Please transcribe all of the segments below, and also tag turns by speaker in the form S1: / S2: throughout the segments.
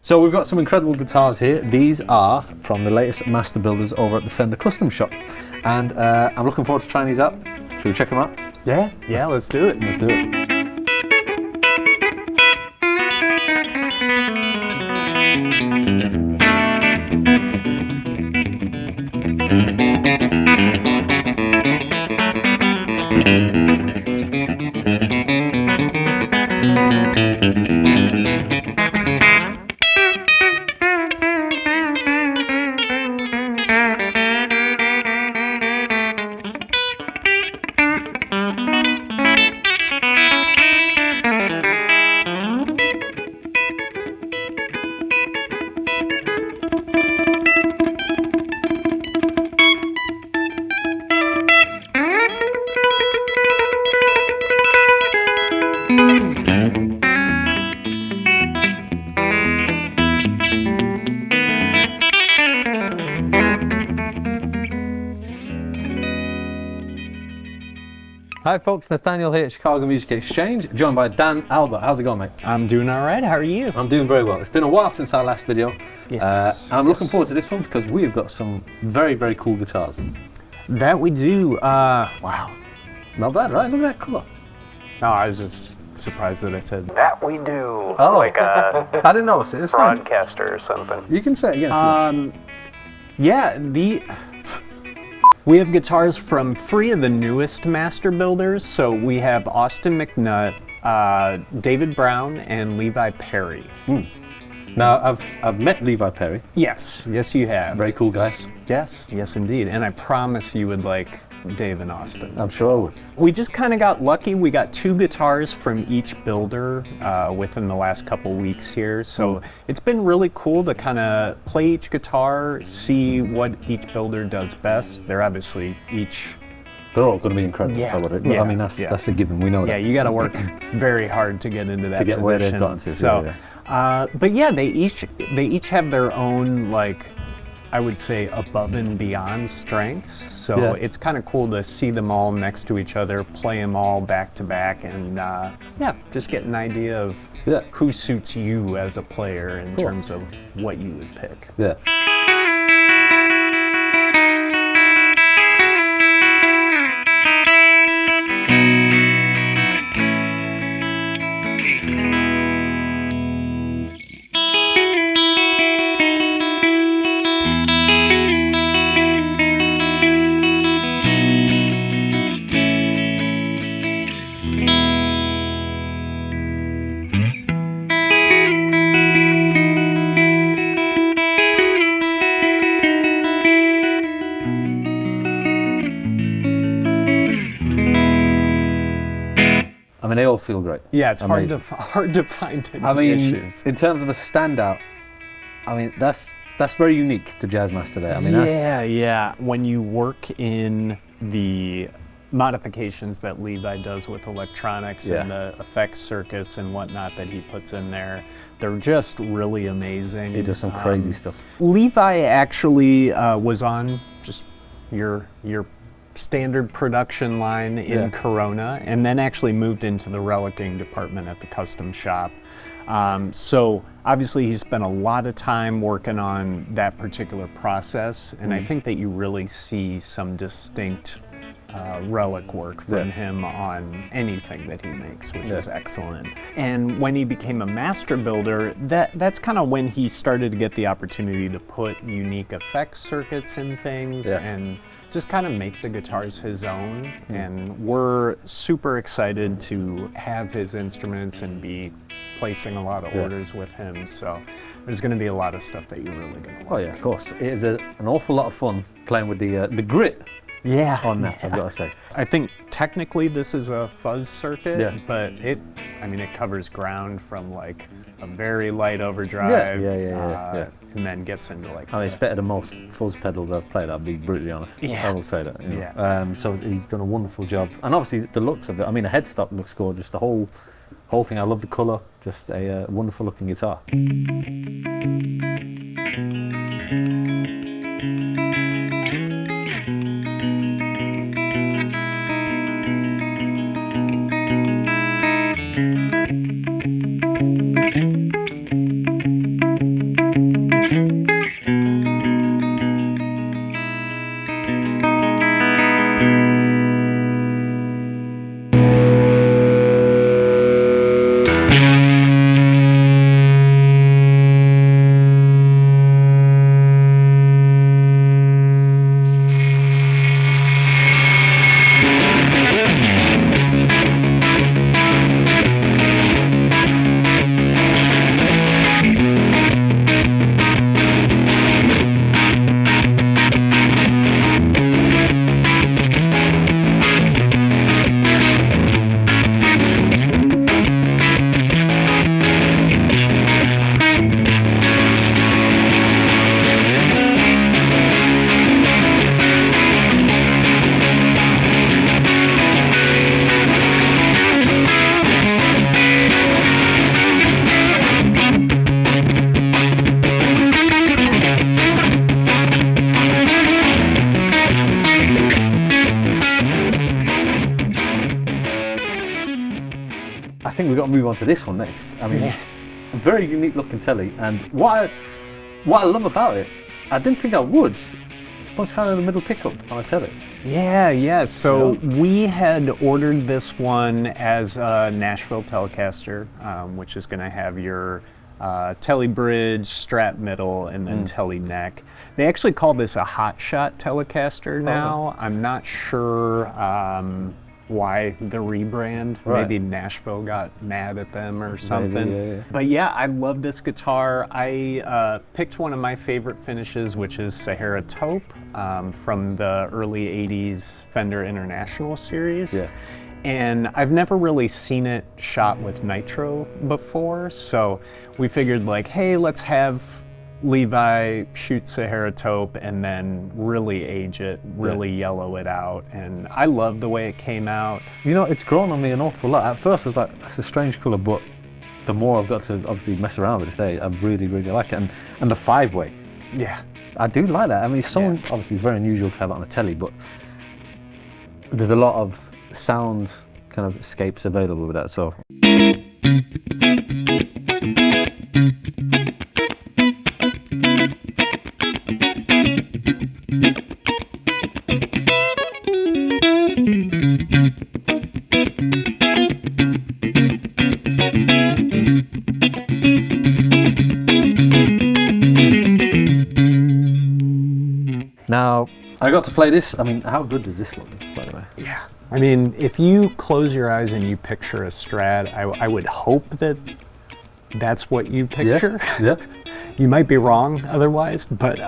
S1: So we've got some incredible guitars here. These are from the latest master builders over at the Fender Custom Shop. And I'm looking forward to trying these out. Should we check them out?
S2: Yeah, let's do it.
S1: Let's do it. Hi folks, Nathaniel here at Chicago Music Exchange, joined by Dan Albert. How's it going, mate?
S2: I'm doing all right. How are you?
S1: I'm doing very well. It's been a while since our last video.
S2: Yes.
S1: I'm looking forward to this one because we've got some very, very cool guitars.
S2: That we do. Wow.
S1: Not bad, right? Look at that colour.
S2: Oh, I was just surprised that I said that we do.
S1: Oh,
S2: Like a
S1: I didn't notice it. It's fine.
S2: broadcaster or something.
S1: You can say it again.
S2: Yeah, we have guitars from 3 of the newest master builders. So we have Austin MacNutt, David Brown, and Levi Perry.
S1: Now, I've met Levi Perry.
S2: Yes, you have.
S1: Very cool guy.
S2: Yes, indeed. And I promise you would like Dave and Austin.
S1: I'm sure I would.
S2: We just kind of got lucky. We got 2 guitars from each builder within the last couple weeks here. So it's been really cool to kind of play each guitar, see what each builder does best. They're obviously each...
S1: They're all going to be incredible.
S2: Yeah.
S1: I mean, that's a given. We know that.
S2: Yeah, you got to work very hard to get into that
S1: to get
S2: position.
S1: where they've gotten to.
S2: So, but yeah, they each have their own, like, I would say, above and beyond strengths. So it's kind of cool to see them all next to each other, play them all back to back, and just get an idea of who suits you as a player in terms of what you would pick.
S1: Yeah. I mean, they all feel great.
S2: Yeah, it's hard to find any issues.
S1: In terms of a standout, I mean, that's very unique to JAZZMASTER Day. I mean,
S2: yeah. When you work in the modifications that Levi does with electronics and the effects circuits and whatnot that he puts in there, they're just really amazing.
S1: He does some crazy stuff.
S2: Levi actually was on just your standard production line in Corona, and then actually moved into the relicking department at the custom shop. So obviously he spent a lot of time working on that particular process, and I think that you really see some distinct relic work from him on anything that he makes, which is excellent. And when he became a master builder, that's kind of when he started to get the opportunity to put unique effects circuits in things and just kind of make the guitars his own. And we're super excited to have his instruments and be placing a lot of orders with him. So there's going to be a lot of stuff that you're really going to like.
S1: Oh yeah, of course. It is an awful lot of fun playing with the grit on that, I've got to say.
S2: I think technically this is a fuzz circuit, but it covers ground from like a very light overdrive, and then gets into like...
S1: I mean, it's better than most fuzz pedals I've played, I'll be brutally honest. I will say that. You know. So he's done a wonderful job. And obviously the looks of it, I mean, the headstock looks gorgeous, the whole thing, I love the colour, just a wonderful looking guitar. to move on to this one next. I mean, a very unique looking telly, and what I love about it, I didn't think I would, was kind of the middle pickup on a telly.
S2: Yeah. So we had ordered this one as a Nashville Telecaster, which is going to have your telly bridge, strat middle, and then telly neck. They actually call this a hot shot Telecaster now. I'm not sure why the rebrand. Maybe Nashville got mad at them or something.
S1: Maybe,
S2: But yeah, I love this guitar. I picked one of my favorite finishes, which is Sahara Taupe from the early 80s Fender International series.
S1: Yeah.
S2: And I've never really seen it shot with nitro before, so we figured like, hey, let's have Levi shoot Sahara Taupe and then really age it, really yellow it out, and I love the way it came out.
S1: You know, it's grown on me an awful lot. At first I was like, that's a strange colour, but the more I've got to obviously mess around with this day, I really like it. And the 5-way.
S2: Yeah.
S1: I do like that. I mean, it's obviously very unusual to have it on a telly, but there's a lot of sound kind of escapes available with that, so. Now, I got to play this. I mean, how good does this look, by the way?
S2: Yeah. I mean, if you close your eyes and you picture a Strat, I would hope that that's what you picture.
S1: Yeah.
S2: You might be wrong otherwise, but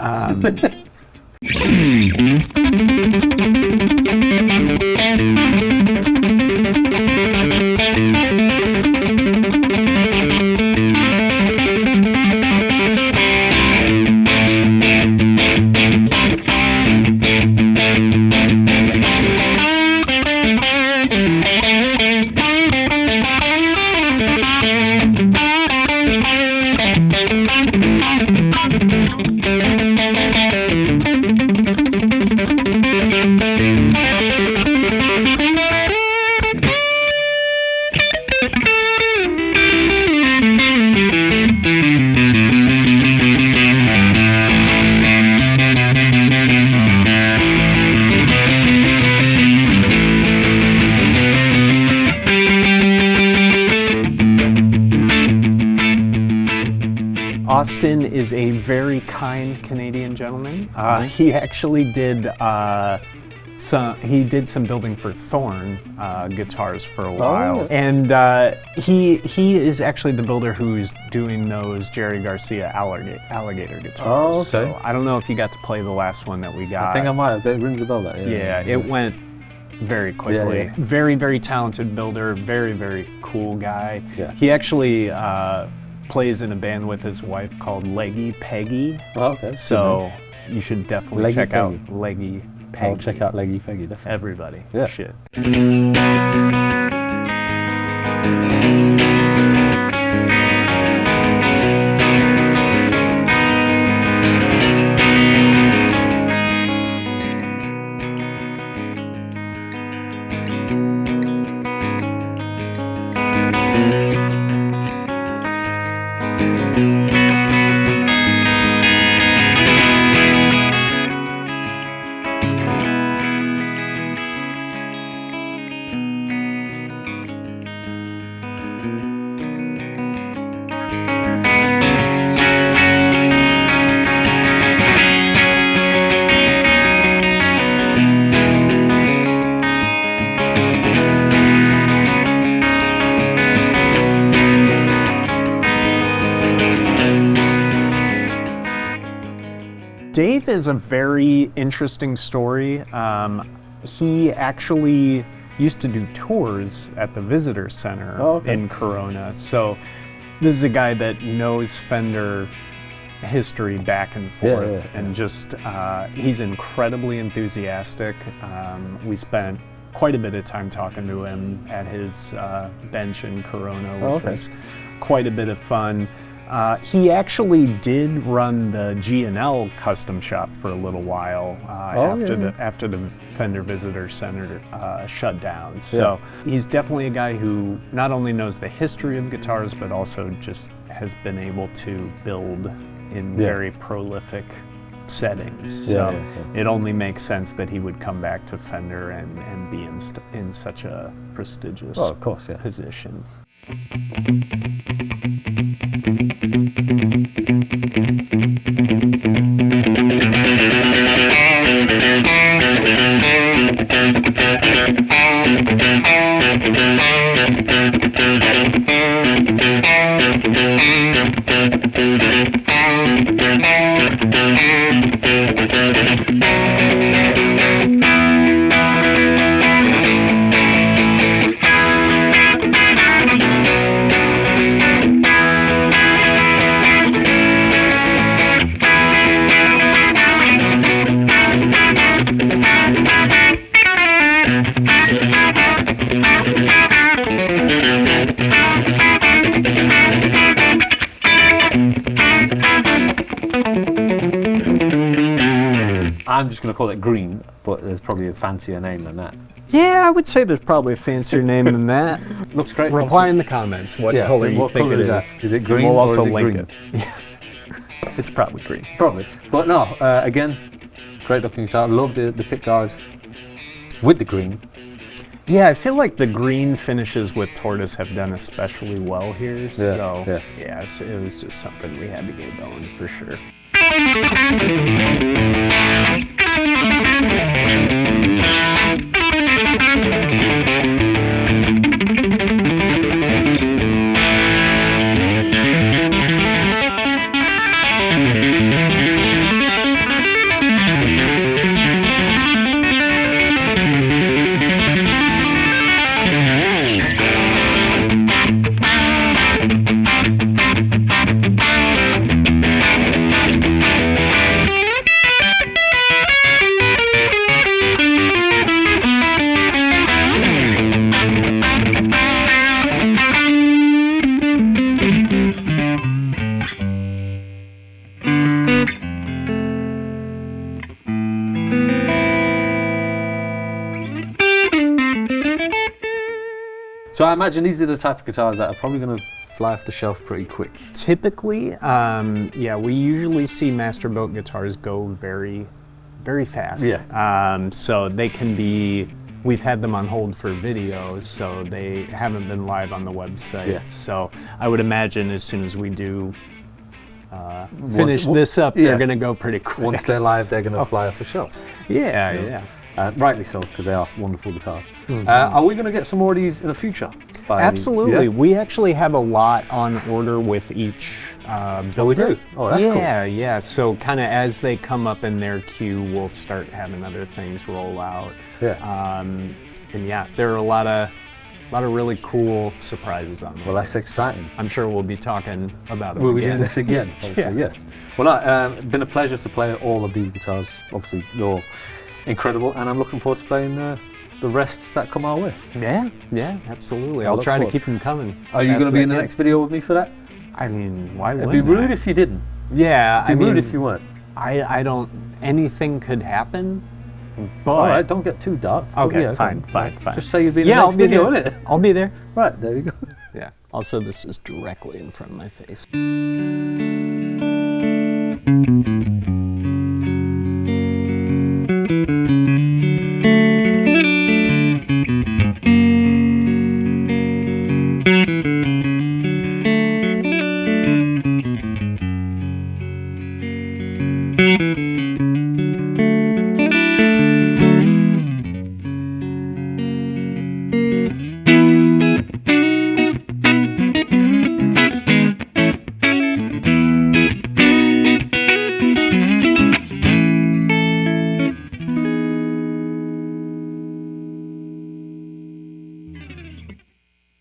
S2: Austin is a very kind Canadian gentleman. He actually did some building for Thorn guitars for a while, and he is actually the builder who's doing those Jerry Garcia Alligator guitars.
S1: Oh, okay.
S2: So I don't know if you got to play the last one that we got.
S1: I think I might have. It rings a bell. That.
S2: Yeah, it went very quickly.
S1: Yeah.
S2: Very, very talented builder. Very, very cool guy.
S1: Yeah.
S2: He actually plays in a band with his wife called Leggy Peggy.
S1: Oh, okay.
S2: So you should definitely
S1: Leggy
S2: check out
S1: Peggy.
S2: Leggy Peggy.
S1: I'll check out Leggy Peggy, definitely.
S2: Everybody.
S1: Yeah.
S2: Shit. Dave is a very interesting story. He actually used to do tours at the Visitor Center in Corona. So this is a guy that knows Fender history back and forth, and just he's incredibly enthusiastic. We spent quite a bit of time talking to him at his bench in Corona, which was quite a bit of fun. He actually did run the G&L Custom Shop for a little while after the Fender Visitor Center shut down. So he's definitely a guy who not only knows the history of guitars, but also just has been able to build in very prolific settings. So it only makes sense that he would come back to Fender and be in such a prestigious position.
S1: I'm just going to call it green, but there's probably a fancier name than that.
S2: Yeah, I would say there's probably a fancier name than that.
S1: Looks great.
S2: Reply in the comments what color you think it is.
S1: Is it green
S2: we'll
S1: or
S2: also
S1: is it
S2: link
S1: green?
S2: it. Yeah. It's probably green.
S1: Probably. But no, again, great looking guitar. Love the pick guards with the green.
S2: Yeah, I feel like the green finishes with Tortoise have done especially well here.
S1: Yeah,
S2: so it was just something we had to get going for sure.
S1: So I imagine these are the type of guitars that are probably going to fly off the shelf pretty quick.
S2: Typically, we usually see master-built guitars go very, very fast.
S1: Yeah.
S2: So they can be, we've had them on hold for videos, so they haven't been live on the website.
S1: Yeah.
S2: So I would imagine as soon as we do finish this up, they're going to go pretty quick.
S1: Once they're live, they're going to fly off the shelf.
S2: Yeah.
S1: Rightly so, because they are wonderful guitars. Are we going to get some more of these in the future?
S2: Absolutely. We actually have a lot on order with each builder.
S1: We do? Oh, that's cool.
S2: Yeah. So kind of as they come up in their queue, we'll start having other things roll out.
S1: Yeah.
S2: And yeah, there are a lot of really cool surprises on them.
S1: Well, that's exciting.
S2: I'm sure we'll be talking about it
S1: We'll
S2: again.
S1: be doing this again, hopefully, yes. Well, it's been a pleasure to play all of these guitars. Obviously, they're all incredible, and I'm looking forward to playing the rest that come our way.
S2: Yeah, absolutely. I'll try to keep them coming.
S1: Are you going to be in the next video with me for that?
S2: I mean, why wouldn't
S1: It'd be rude if you didn't.
S2: Yeah,
S1: It'd be rude if you weren't.
S2: I don't, anything could happen, but...
S1: All right, don't get too dark.
S2: Okay, fine.
S1: Just say you'll be in the next video, innit?
S2: I'll be there.
S1: Right, there we go.
S2: Yeah. Also, this is directly in front of my face.